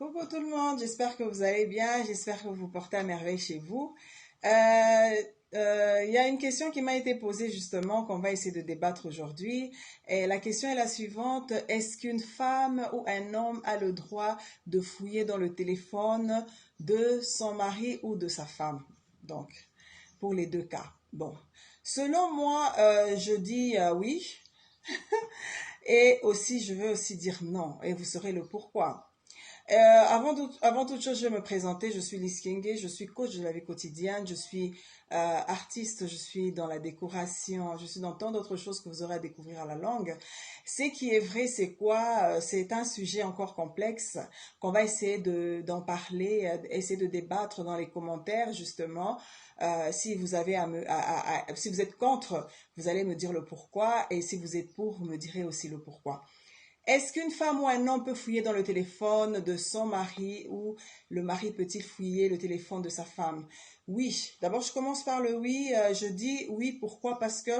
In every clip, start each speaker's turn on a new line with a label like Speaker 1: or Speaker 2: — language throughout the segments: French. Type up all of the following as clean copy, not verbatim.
Speaker 1: Coucou tout le monde, j'espère que vous allez bien, j'espère que vous vous portez à merveille chez vous. Euh, Il y a une question qui m'a été posée justement qu'on va essayer de débattre aujourd'hui. Et la question est la suivante, est-ce qu'une femme ou un homme a le droit de fouiller dans le téléphone de son mari ou de sa femme? Donc, pour les deux cas. Bon, selon moi, je dis oui et aussi je veux aussi dire non et vous saurez le pourquoi. Avant toute chose, je vais me présenter. Je suis Lise Kenge, je suis coach de la vie quotidienne, je suis artiste, je suis dans la décoration, je suis dans tant d'autres choses que vous aurez à découvrir à la langue. Ce qui est vrai, c'est quoi? C'est un sujet encore complexe qu'on va essayer d'en parler, essayer de débattre dans les commentaires justement. Si vous avez si vous êtes contre, vous allez me dire le pourquoi, et si vous êtes pour, vous me direz aussi le pourquoi. Est-ce qu'une femme ou un homme peut fouiller dans le téléphone de son mari ou le mari peut-il fouiller le téléphone de sa femme? Oui. D'abord, je commence par le oui. Je dis oui. Pourquoi? Parce que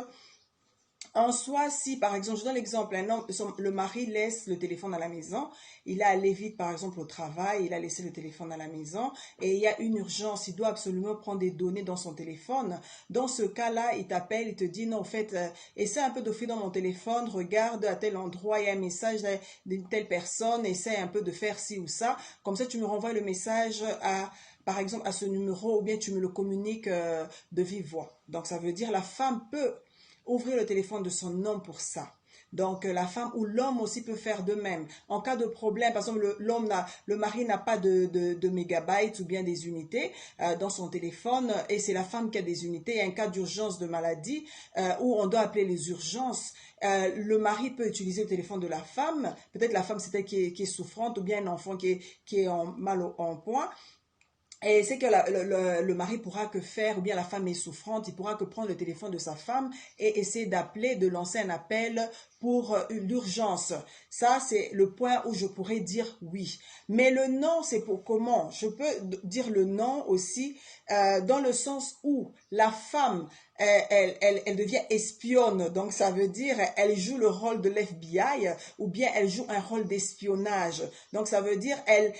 Speaker 1: en soi, si par exemple, je donne l'exemple, un homme, le mari laisse le téléphone à la maison, il a allé vite par exemple au travail, il a laissé le téléphone à la maison et il y a une urgence, il doit absolument prendre des données dans son téléphone. Dans ce cas-là, il t'appelle, il te dit non, en fait, essaie un peu de fouiller dans mon téléphone, regarde à tel endroit, il y a un message d'une telle personne, essaie un peu de faire ci ou ça. Comme ça, tu me renvoies le message à par exemple à ce numéro ou bien tu me le communiques de vive voix. Donc ça veut dire la femme peut ouvrir le téléphone de son homme pour ça. Donc la femme ou l'homme aussi peut faire de même. En cas de problème, par exemple, le mari n'a pas de mégabytes ou bien des unités dans son téléphone et c'est la femme qui a des unités. Il y a un cas d'urgence de maladie où on doit appeler les urgences. Le mari peut utiliser le téléphone de la femme. Peut-être la femme c'est elle qui est souffrante ou bien un enfant qui est en point. Et c'est que le mari pourra que faire, ou bien la femme est souffrante, il pourra que prendre le téléphone de sa femme et essayer d'appeler, de lancer un appel pour l'urgence. Ça, c'est le point où je pourrais dire oui. Mais le non, c'est pour comment? Je peux dire le non aussi dans le sens où la femme, elle devient espionne. Donc, ça veut dire elle joue le rôle de l'FBI ou bien elle joue un rôle d'espionnage. Donc, ça veut dire elle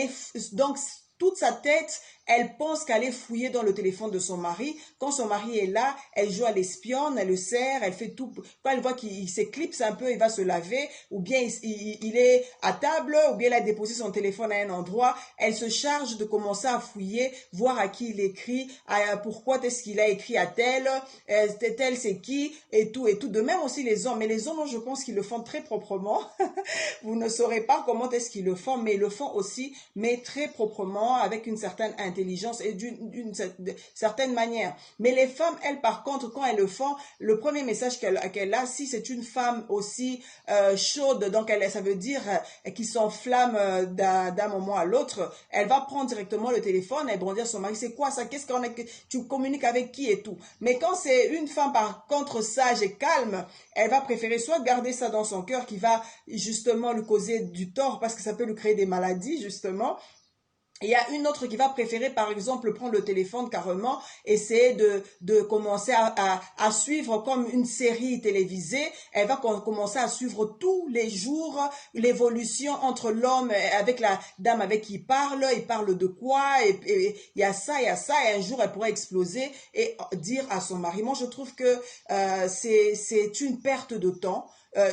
Speaker 1: est... Donc, toute sa tête, elle pense qu'elle est fouillée dans le téléphone de son mari. Quand son mari est là, elle joue à l'espionne, elle le serre, elle fait tout. Quand elle voit qu'il s'éclipse un peu, il va se laver, ou bien il est à table, ou bien il a déposé son téléphone à un endroit, elle se charge de commencer à fouiller, voir à qui il écrit, pourquoi est-ce qu'il a écrit à tel, tel c'est qui, et tout, et tout. De même aussi les hommes. Mais les hommes, je pense qu'ils le font très proprement. Vous ne saurez pas comment est-ce qu'ils le font, mais ils le font aussi, mais très proprement, avec une certaine intelligence et d'une certaine manière. Mais les femmes, elles, par contre, quand elles le font, le premier message qu'elle a, si c'est une femme aussi chaude, donc ça veut dire qui s'enflamme d'un moment à l'autre, elle va prendre directement le téléphone et dire à son mari, c'est quoi ça, qu'est-ce qu'on est, tu communiques avec qui et tout. Mais quand c'est une femme, par contre, sage et calme, elle va préférer soit garder ça dans son cœur qui va justement lui causer du tort parce que ça peut lui créer des maladies, justement. Il y a une autre qui va préférer, par exemple, prendre le téléphone carrément, essayer de commencer à suivre comme une série télévisée. Elle va commencer à suivre tous les jours l'évolution entre l'homme avec la dame avec qui il parle de quoi, et il y a ça, il y a ça, et un jour elle pourrait exploser et dire à son mari. Moi, je trouve que c'est une perte de temps.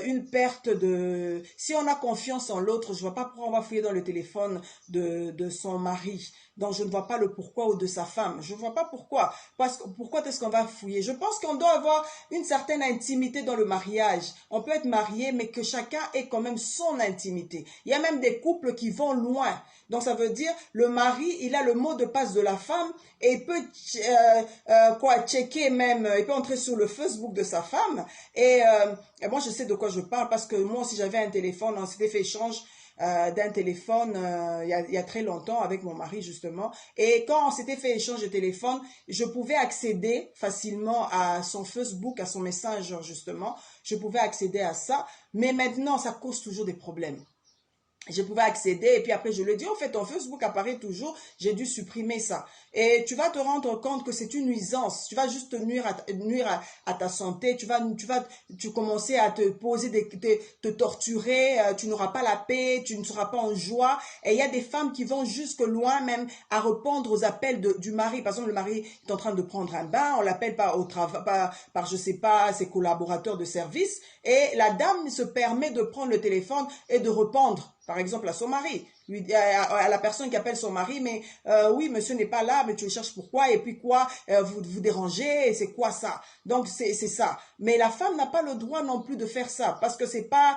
Speaker 1: Une perte de... Si on a confiance en l'autre, je vois pas pourquoi on va fouiller dans le téléphone de son mari. Donc, je ne vois pas le pourquoi ou de sa femme. Je ne vois pas pourquoi. Parce que pourquoi est-ce qu'on va fouiller? Je pense qu'on doit avoir une certaine intimité dans le mariage. On peut être marié, mais que chacun ait quand même son intimité. Il y a même des couples qui vont loin. Donc, ça veut dire, le mari, il a le mot de passe de la femme et il peut checker même, il peut entrer sur le Facebook de sa femme et moi, je sais de quoi je parle parce que moi, si j'avais un téléphone, on s'était fait échange d'un téléphone il y a très longtemps avec mon mari justement. Et quand on s'était fait échange de téléphone, je pouvais accéder facilement à son Facebook, à son Messenger justement. Je pouvais accéder à ça. Mais maintenant, ça cause toujours des problèmes. je pouvais accéder et puis après je le dis, en fait ton Facebook apparaît toujours, j'ai dû supprimer ça. Et tu vas te rendre compte que c'est une nuisance, tu vas juste nuire à ta santé, tu commencer à te poser, te torturer, tu n'auras pas la paix, tu ne seras pas en joie. Et il y a des femmes qui vont jusque loin même à répondre aux appels du mari. Par exemple, le mari est en train de prendre un bain, on l'appelle pas au travail, par je sais pas, ses collaborateurs de service, et la dame se permet de prendre le téléphone et de répondre par exemple à son mari, à la personne qui appelle son mari, mais oui, monsieur n'est pas là, mais tu le cherches pourquoi, et puis quoi, vous dérangez, c'est quoi ça? Donc c'est ça. Mais la femme n'a pas le droit non plus de faire ça, parce que c'est pas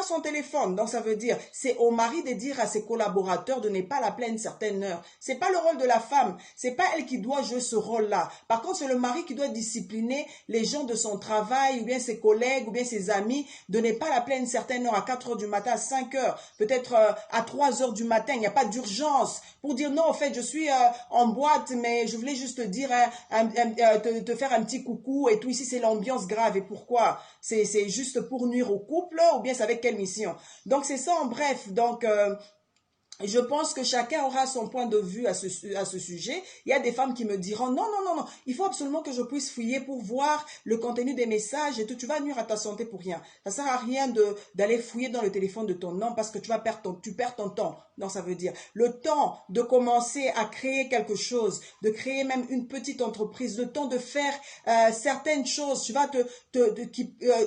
Speaker 1: son téléphone. Donc ça veut dire, c'est au mari de dire à ses collaborateurs de ne pas l'appeler à une certaine heure. C'est pas le rôle de la femme, c'est pas elle qui doit jouer ce rôle-là. Par contre, c'est le mari qui doit discipliner les gens de son travail, ou bien ses collègues, ou bien ses amis, de ne pas l'appeler à une certaine heure, à 4 heures du matin, à 5 heures, peut-être à 3 heures du matin, il n'y a pas d'urgence pour dire non, en fait, je suis en boîte, mais je voulais juste te dire, te faire un petit coucou et tout. Ici, c'est l'ambiance grave. Et pourquoi? C'est juste pour nuire au couple ou bien c'est avec quelle mission? Donc, c'est ça en bref. Donc, je pense que chacun aura son point de vue à ce sujet. Il y a des femmes qui me diront, non, non, non, non, il faut absolument que je puisse fouiller pour voir le contenu des messages et tout. Tu vas nuire à ta santé pour rien. Ça sert à rien d'aller fouiller dans le téléphone de ton homme parce que tu perds ton temps. Donc, ça veut dire le temps de commencer à créer quelque chose, de créer même une petite entreprise, le temps de faire certaines choses,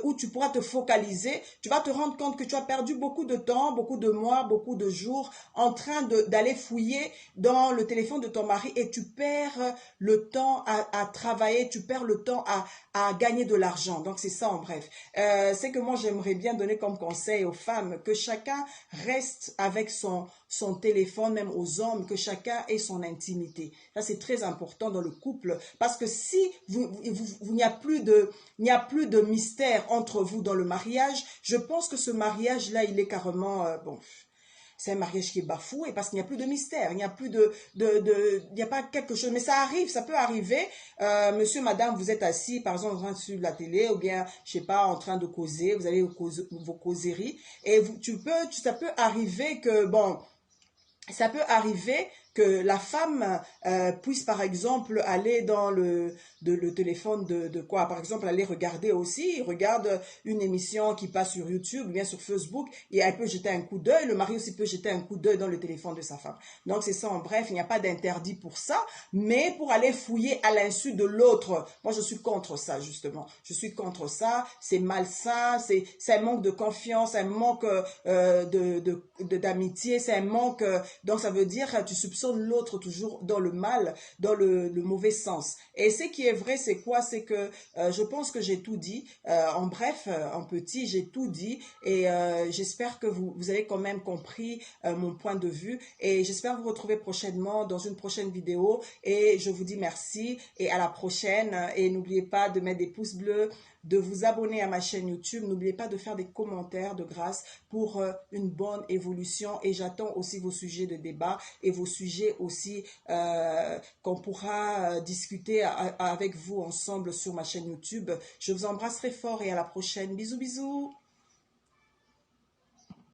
Speaker 1: où tu pourras te focaliser, tu vas te rendre compte que tu as perdu beaucoup de temps, beaucoup de mois, beaucoup de jours en train d'aller fouiller dans le téléphone de ton mari et tu perds le temps à travailler, tu perds le temps à gagner de l'argent. Donc c'est ça en bref. C'est que moi j'aimerais bien donner comme conseil aux femmes que chacun reste avec son téléphone, même aux hommes, que chacun ait son intimité. Ça c'est très important dans le couple parce que si il n'y a plus de mystère entre vous dans le mariage, je pense que ce mariage là il est carrément bon. C'est un mariage qui est bafoué parce qu'il n'y a plus de mystère, il n'y a plus il n'y a pas quelque chose, mais ça arrive, ça peut arriver. Monsieur, madame, vous êtes assis, par exemple, en train de suivre la télé ou bien, je sais pas, en train de causer, vous avez vos causeries et ça peut arriver que, bon, ça peut arriver que la femme puisse par exemple aller dans le téléphone de quoi, par exemple aller regarder aussi, il regarde une émission qui passe sur YouTube ou bien sur Facebook et elle peut jeter un coup d'œil, le mari aussi peut jeter un coup d'œil dans le téléphone de sa femme. Donc c'est ça en bref, il n'y a pas d'interdit pour ça, mais pour aller fouiller à l'insu de l'autre, moi je suis contre ça justement, je suis contre ça, c'est malsain, c'est un manque de confiance, un manque d'amitié, c'est un manque, donc ça veut dire tu soupçonnes l'autre toujours dans le mal, dans le mauvais sens. Et ce qui est vrai, c'est quoi? C'est que je pense que j'ai tout dit. En bref, en petit, j'ai tout dit. Et j'espère que vous avez quand même compris mon point de vue. Et j'espère vous retrouver prochainement dans une prochaine vidéo. Et je vous dis merci et à la prochaine. Et n'oubliez pas de mettre des pouces bleus, de vous abonner à ma chaîne YouTube. N'oubliez pas de faire des commentaires de grâce pour une bonne évolution. Et j'attends aussi vos sujets de débat et vos sujets aussi qu'on pourra discuter avec vous ensemble sur ma chaîne YouTube. Je vous embrasse très fort et à la prochaine. Bisous, bisous.